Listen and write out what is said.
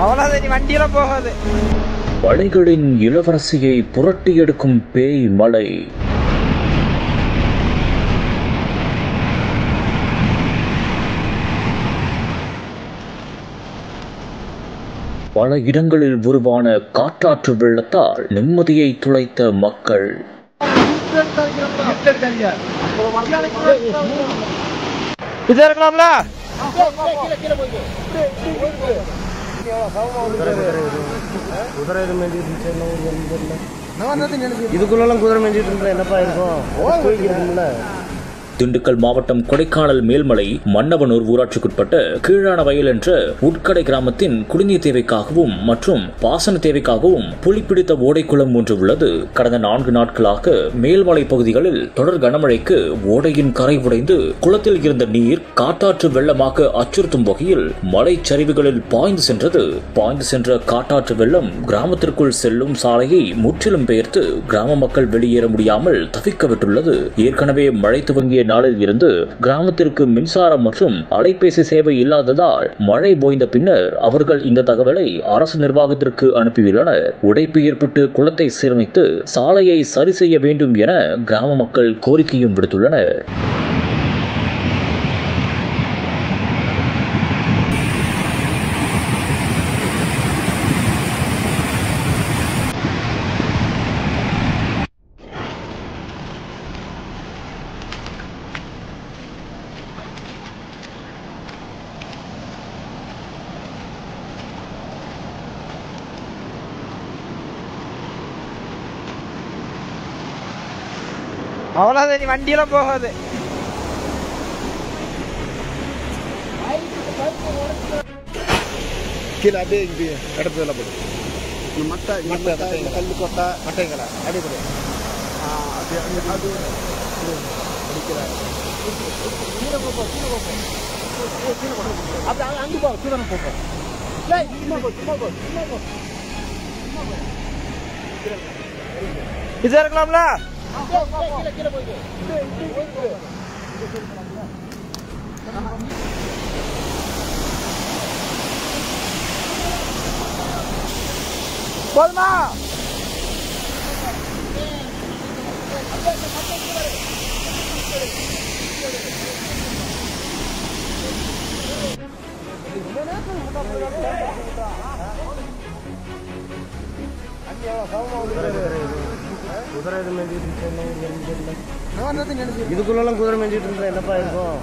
அவ்வளவு நீ வண்டியெல்லாம் போகாது. மலைகளின் இளவரசியை புரட்டி எடுக்கும் பேய் மலை. பல இடங்களில் உருவான காட்டாற்று வெள்ளத்தால் நிம்மதியை துளைத்த மக்கள். இது இருக்கலாம்ல. இதுக்குள்ள குதிரை மேய்ஞ்சிட்டு இருந்தா என்னப்பா இருக்கும்? திண்டுக்கல் மாவட்டம் கொடைக்கானல் மேல்மலை மன்னவனூர் ஊராட்சிக்குட்பட்ட கீழான வயல் என்ற உட்கடை கிராமத்தின் குடிநீர் தேவைக்காகவும் மற்றும் பாசன தேவைக்காகவும் புலிப்பிடித்த ஓடைக்குளம் ஒன்று உள்ளது. கடந்த 4 நாட்களாக மேல்மலை பகுதிகளில் தொடர் கனமழைக்கு ஓடையின் கரை உடைந்து குளத்தில் இருந்த நீர் காட்டாற்று வெள்ளமாக அச்சுறுத்தும் வகையில் மலைச்சரிவுகளில் பாய்ந்து சென்றது. பாய்ந்து சென்ற காட்டாற்று வெள்ளம் கிராமத்திற்குள் செல்லும் சாலையை முற்றிலும் பெயர்த்து கிராம மக்கள் வெளியேற முடியாமல் தவிக்க விட்டுள்ளது. ஏற்கனவே மழை துவங்கிய நாளில் இருந்து கிராமத்திற்கு மின்சாரம் மற்றும் அலைபேசி சேவை இல்லாததால் மழை ஓய்ந்த பின்னர் அவர்கள் இந்த தகவலை அரசு நிர்வாகத்திற்கு அனுப்பியுள்ளனர். உடைப்பு ஏற்பட்டு குளத்தை சீரமைத்து சாலையை சரி செய்ய வேண்டும் என கிராம மக்கள் கோரிக்கையும் விடுத்துள்ளனர். அவ்வளவு நீ வண்டியெல்லாம் போகாது. கீழே அப்படியே இங்கே இடத்துல போடு. கல்லு கொட்டா மட்டைங்களா அடிப்படை அது அங்கே போ சூதனம் போப்போம். இது இருக்கலாம்ல. போதுமா? இதுக்குள்ள குதிரை மேய்ஞ்சிட்டு இருந்தா என்னப்பா இருக்கும்?